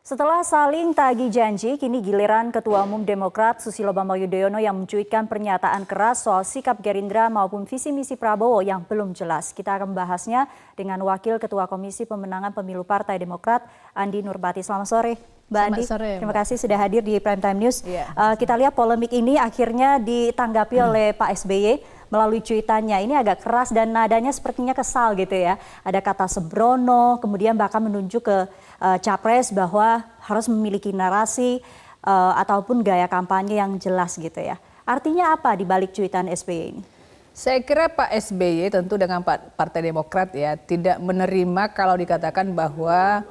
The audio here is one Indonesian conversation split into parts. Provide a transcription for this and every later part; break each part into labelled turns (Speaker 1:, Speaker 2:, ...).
Speaker 1: Setelah saling tagih janji, kini giliran Ketua Umum Demokrat Susilo Bambang Yudhoyono yang mencuitkan pernyataan keras soal sikap Gerindra maupun visi misi Prabowo yang belum jelas. Kita akan membahasnya dengan Wakil Ketua Komisi Pemenangan Pemilu Partai Demokrat, Andi Nurbati. Selamat sore, Mbak Andi.
Speaker 2: Sore,
Speaker 1: terima kasih sudah hadir di Prime Time News.
Speaker 2: Iya.
Speaker 1: Kita lihat polemik ini akhirnya ditanggapi oleh Pak SBY melalui cuitannya. Ini agak keras dan nadanya sepertinya kesal gitu ya. Ada kata sembrono, kemudian bahkan menunjuk ke capres bahwa harus memiliki narasi ataupun gaya kampanye yang jelas gitu ya. Artinya apa di balik cuitan SBY ini?
Speaker 2: Saya kira Pak SBY tentu dengan Partai Demokrat ya tidak menerima kalau dikatakan bahwa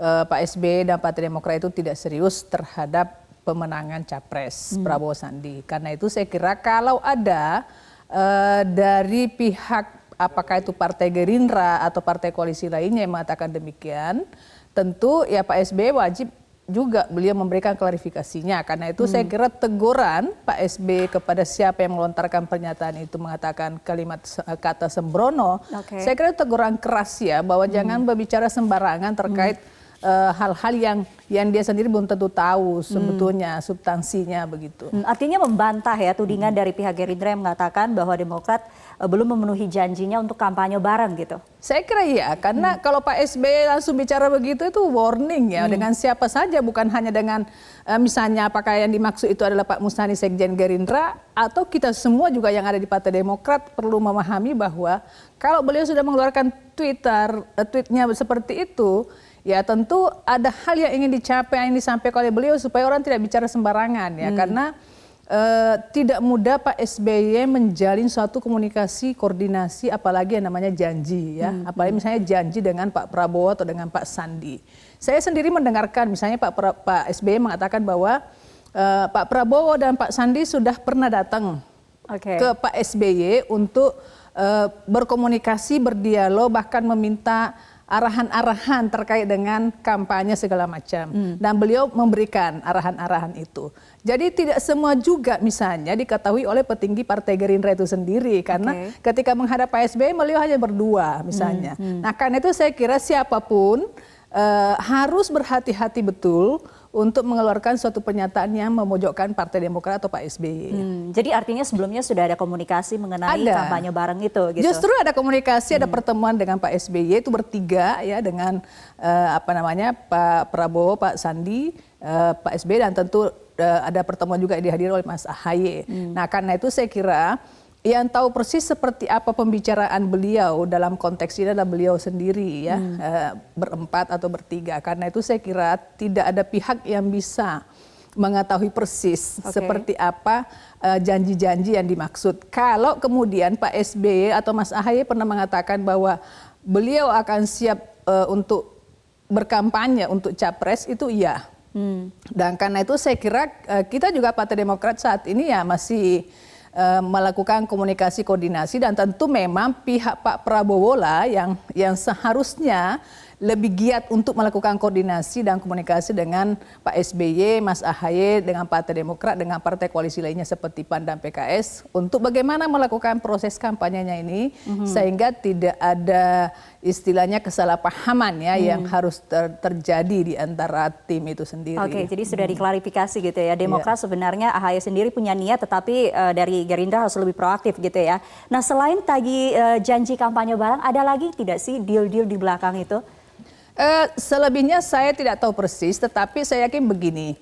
Speaker 2: Pak SBY dan Partai Demokrat itu tidak serius terhadap pemenangan capres Prabowo Sandi. Karena itu saya kira kalau ada dari pihak apakah itu Partai Gerindra atau partai koalisi lainnya yang mengatakan demikian, tentu ya Pak SBY wajib juga beliau memberikan klarifikasinya. Karena itu saya kira teguran Pak SBY kepada siapa yang melontarkan pernyataan itu mengatakan kalimat kata sembrono, saya kira teguran keras ya bahwa jangan berbicara sembarangan terkait hal-hal yang dia sendiri belum tentu tahu sebetulnya substansinya begitu.
Speaker 1: Artinya membantah ya tudingan dari pihak Gerindra yang mengatakan bahwa Demokrat belum memenuhi janjinya untuk kampanye bareng gitu.
Speaker 2: Saya kira iya, karena kalau Pak SBY langsung bicara begitu itu warning ya dengan siapa saja, bukan hanya dengan misalnya apakah yang dimaksud itu adalah Pak Mustani Sekjen Gerindra atau kita semua juga yang ada di Partai Demokrat perlu memahami bahwa kalau beliau sudah mengeluarkan tweetnya seperti itu, ya tentu ada hal yang ingin dicapai, yang disampaikan oleh beliau supaya orang tidak bicara sembarangan ya. Karena tidak mudah Pak SBY menjalin suatu komunikasi, koordinasi, apalagi yang namanya janji ya. Apalagi misalnya janji dengan Pak Prabowo atau dengan Pak Sandi. Saya sendiri mendengarkan misalnya Pak SBY mengatakan bahwa Pak Prabowo dan Pak Sandi sudah pernah datang ke Pak SBY untuk berkomunikasi, berdialog, bahkan meminta arahan-arahan terkait dengan kampanye segala macam. Dan beliau memberikan arahan-arahan itu. Jadi tidak semua juga misalnya diketahui oleh petinggi Partai Gerindra itu sendiri. Karena ketika menghadap Pak SBY beliau hanya berdua misalnya. Nah karena itu saya kira siapapun harus berhati-hati betul untuk mengeluarkan suatu pernyataan yang memojokkan Partai Demokrat atau Pak SBY.
Speaker 1: Jadi artinya sebelumnya sudah ada komunikasi mengenai kampanye bareng itu gitu?
Speaker 2: Justru ada komunikasi, ada pertemuan dengan Pak SBY itu bertiga ya dengan Pak Prabowo, Pak Sandi, Pak SBY dan tentu ada pertemuan juga dihadiri oleh Mas AHY. Nah karena itu saya kira yang tahu persis seperti apa pembicaraan beliau dalam konteks ini adalah beliau sendiri ya, berempat atau bertiga. Karena itu saya kira tidak ada pihak yang bisa mengetahui persis seperti apa janji-janji yang dimaksud. Kalau kemudian Pak SBY atau Mas AHY pernah mengatakan bahwa beliau akan siap untuk berkampanye untuk capres, itu iya. Dan karena itu saya kira kita juga Partai Demokrat saat ini ya masih melakukan komunikasi koordinasi dan tentu memang pihak Pak Prabowo lah yang seharusnya lebih giat untuk melakukan koordinasi dan komunikasi dengan Pak SBY, Mas AHY, dengan Partai Demokrat, dengan partai koalisi lainnya seperti PAN dan PKS untuk bagaimana melakukan proses kampanyenya ini sehingga tidak ada istilahnya kesalahpahaman ya yang harus terjadi di antara tim itu sendiri.
Speaker 1: Jadi sudah diklarifikasi gitu ya. Demokrat sebenarnya AHY sendiri punya niat tetapi dari Gerindra harus lebih proaktif gitu ya. Nah selain tadi janji kampanye bareng, ada lagi tidak sih deal-deal di belakang itu?
Speaker 2: Selebihnya saya tidak tahu persis, tetapi saya yakin begini.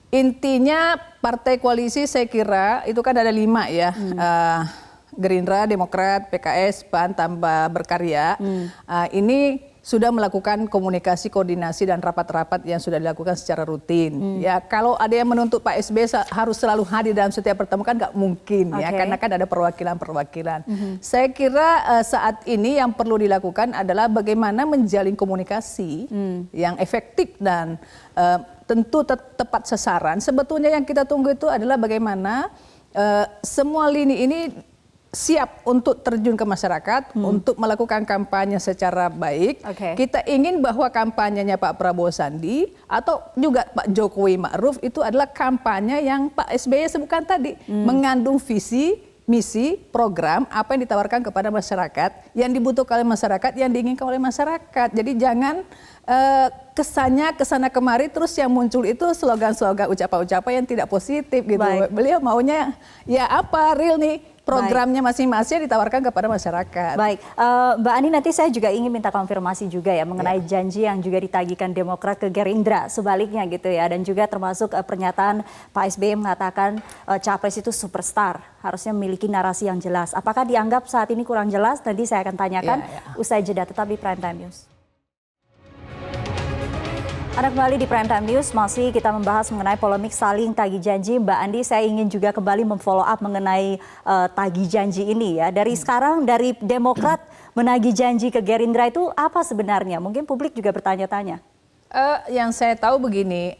Speaker 2: Intinya partai koalisi saya kira itu kan ada 5 ya. Gerindra, Demokrat, PKS, PAN, tambah Berkarya. Ini sudah melakukan komunikasi, koordinasi dan rapat-rapat yang sudah dilakukan secara rutin. Ya, kalau ada yang menuntut Pak SBY harus selalu hadir dalam setiap pertemuan kan nggak mungkin ya, karena kan ada perwakilan-perwakilan. Saya kira saat ini yang perlu dilakukan adalah bagaimana menjalin komunikasi yang efektif dan tentu tepat sasaran. Sebetulnya yang kita tunggu itu adalah bagaimana semua lini ini siap untuk terjun ke masyarakat, untuk melakukan kampanye secara baik. Kita ingin bahwa kampanyenya Pak Prabowo Sandi atau juga Pak Jokowi Ma'ruf itu adalah kampanye yang Pak SBY sebutkan tadi, mengandung visi, misi, program, apa yang ditawarkan kepada masyarakat, yang dibutuhkan oleh masyarakat, yang diinginkan oleh masyarakat. Jadi jangan kesannya kesana kemari terus yang muncul itu slogan-slogan ucapan-ucapan yang tidak positif gitu.
Speaker 1: Baik.
Speaker 2: Beliau maunya ya apa real nih programnya masing-masing ditawarkan kepada masyarakat.
Speaker 1: Baik, Mbak Ani, nanti saya juga ingin minta konfirmasi juga ya mengenai janji yang juga ditagihkan Demokrat ke Gerindra, sebaliknya gitu ya, dan juga termasuk pernyataan Pak SBY mengatakan capres itu superstar, harusnya memiliki narasi yang jelas. Apakah dianggap saat ini kurang jelas? Nanti saya akan tanyakan usai jeda, tetap di Prime Time News. Anda kembali di Prime Time News, masih kita membahas mengenai polemik saling tagih janji. Mbak Andi, saya ingin juga kembali memfollow up mengenai tagih janji ini ya. Dari sekarang, dari Demokrat menagih janji ke Gerindra itu apa sebenarnya? Mungkin publik juga bertanya-tanya.
Speaker 2: Yang saya tahu begini,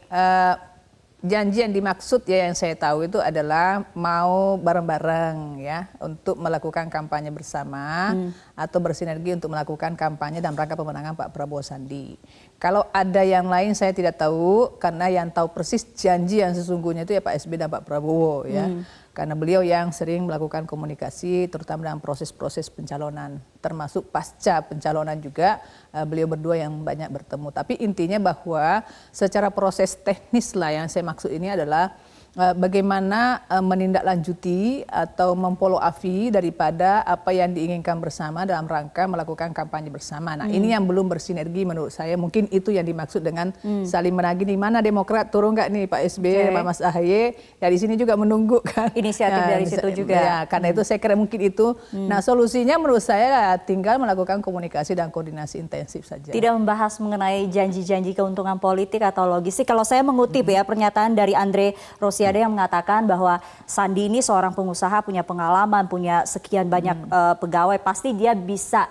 Speaker 2: janji yang dimaksud ya yang saya tahu itu adalah mau bareng-bareng ya untuk melakukan kampanye bersama atau bersinergi untuk melakukan kampanye dalam rangka pemenangan Pak Prabowo Sandi. Kalau ada yang lain saya tidak tahu, karena yang tahu persis janji yang sesungguhnya itu ya Pak SBY dan Pak Prabowo ya. Karena beliau yang sering melakukan komunikasi terutama dalam proses-proses pencalonan, termasuk pasca pencalonan juga beliau berdua yang banyak bertemu. Tapi intinya bahwa secara proses teknis lah yang saya maksud ini adalah bagaimana menindaklanjuti atau memfollow up daripada apa yang diinginkan bersama dalam rangka melakukan kampanye bersama. Nah ini yang belum bersinergi menurut saya, mungkin itu yang dimaksud dengan saling menagih. Di mana Demokrat turun nggak nih Pak SBY, Pak Mas AHY, ya di sini juga menunggu kan.
Speaker 1: Inisiatif dari situ juga.
Speaker 2: Ya, karena itu saya kira mungkin itu. Nah solusinya menurut saya tinggal melakukan komunikasi dan koordinasi intensif saja.
Speaker 1: Tidak membahas mengenai janji-janji keuntungan politik atau logistik. Kalau saya mengutip ya pernyataan dari Andre Rosiade yang mengatakan bahwa Sandi ini seorang pengusaha, punya pengalaman, punya sekian banyak pegawai, pasti dia bisa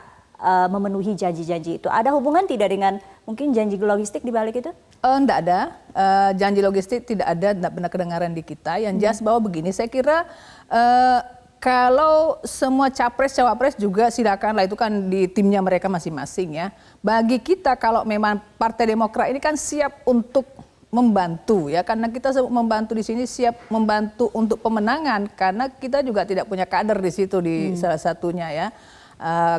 Speaker 1: memenuhi janji-janji itu. Ada hubungan tidak dengan mungkin janji logistik di balik itu?
Speaker 2: Enggak ada, janji logistik tidak ada, tidak pernah kedengaran di kita. Yang jelas bahwa begini, saya kira kalau semua capres-cawapres juga silakanlah, itu kan di timnya mereka masing-masing ya. Bagi kita kalau memang Partai Demokrat ini kan siap untuk membantu ya, karena kita membantu di sini, siap membantu untuk pemenangan, karena kita juga tidak punya kader di situ di salah satunya ya.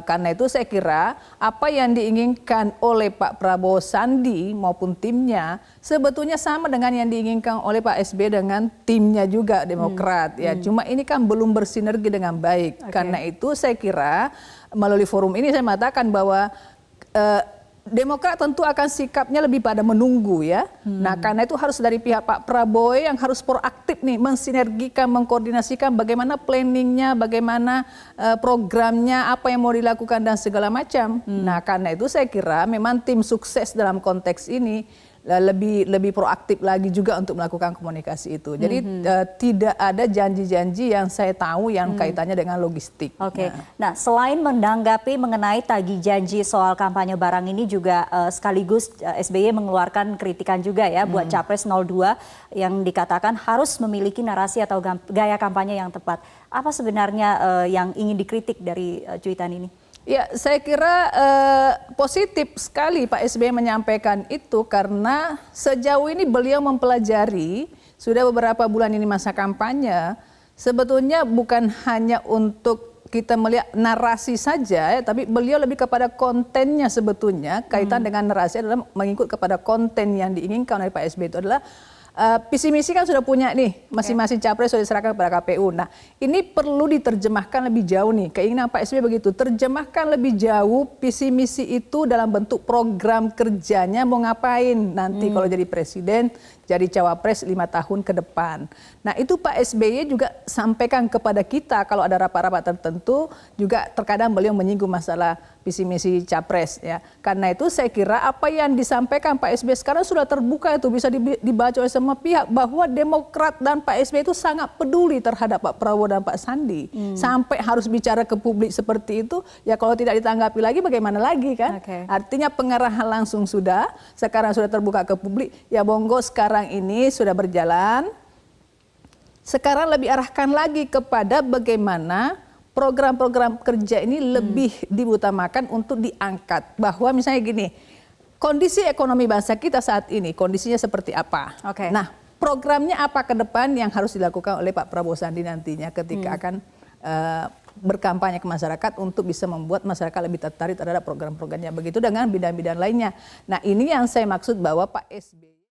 Speaker 2: Karena itu saya kira apa yang diinginkan oleh Pak Prabowo Sandi maupun timnya sebetulnya sama dengan yang diinginkan oleh Pak SBY dengan timnya juga Demokrat ya. Cuma ini kan belum bersinergi dengan baik. Karena itu saya kira melalui forum ini saya mengatakan bahwa Demokrat tentu akan sikapnya lebih pada menunggu ya. Nah karena itu harus dari pihak Pak Prabowo yang harus proaktif nih, mensinergikan, mengkoordinasikan bagaimana planningnya, bagaimana programnya, apa yang mau dilakukan dan segala macam. Nah karena itu saya kira memang tim sukses dalam konteks ini lebih proaktif lagi juga untuk melakukan komunikasi itu. Jadi tidak ada janji-janji yang saya tahu yang kaitannya dengan logistik.
Speaker 1: Oke. Nah, selain menanggapi mengenai tagih janji soal kampanye barang ini juga sekaligus SBY mengeluarkan kritikan juga ya buat Capres 02 yang dikatakan harus memiliki narasi atau gaya kampanye yang tepat. Apa sebenarnya yang ingin dikritik dari cuitan ini?
Speaker 2: Ya, saya kira positif sekali Pak SBY menyampaikan itu, karena sejauh ini beliau mempelajari, sudah beberapa bulan ini masa kampanye, sebetulnya bukan hanya untuk kita melihat narasi saja ya, tapi beliau lebih kepada kontennya sebetulnya. Kaitan dengan narasi adalah mengikut kepada konten yang diinginkan oleh Pak SBY itu adalah visi misi kan sudah punya nih, masing-masing capres sudah diserahkan kepada KPU. Nah ini perlu diterjemahkan lebih jauh nih, keinginan Pak SBY begitu, terjemahkan lebih jauh visi misi itu dalam bentuk program kerjanya mau ngapain nanti kalau jadi presiden, jadi cawapres 5 tahun ke depan. Nah itu Pak SBY juga sampaikan kepada kita kalau ada rapat-rapat tertentu, juga terkadang beliau menyinggung masalah visi misi capres ya. Karena itu saya kira apa yang disampaikan Pak SBY sekarang sudah terbuka, itu bisa dibaca oleh semua pihak, bahwa Demokrat dan Pak SBY itu sangat peduli terhadap Pak Prabowo dan Pak Sandi. Sampai harus bicara ke publik seperti itu, ya kalau tidak ditanggapi lagi bagaimana lagi kan? Artinya pengarahan langsung sudah, sekarang sudah terbuka ke publik, ya monggo sekarang ini sudah berjalan. Sekarang lebih arahkan lagi kepada bagaimana program-program kerja ini lebih diutamakan untuk diangkat. Bahwa misalnya gini, kondisi ekonomi bangsa kita saat ini, kondisinya seperti apa? Nah, programnya apa ke depan yang harus dilakukan oleh Pak Prabowo Sandi nantinya ketika akan berkampanye ke masyarakat untuk bisa membuat masyarakat lebih tertarik terhadap program-programnya. Begitu dengan bidang-bidang lainnya. Nah ini yang saya maksud bahwa Pak SBY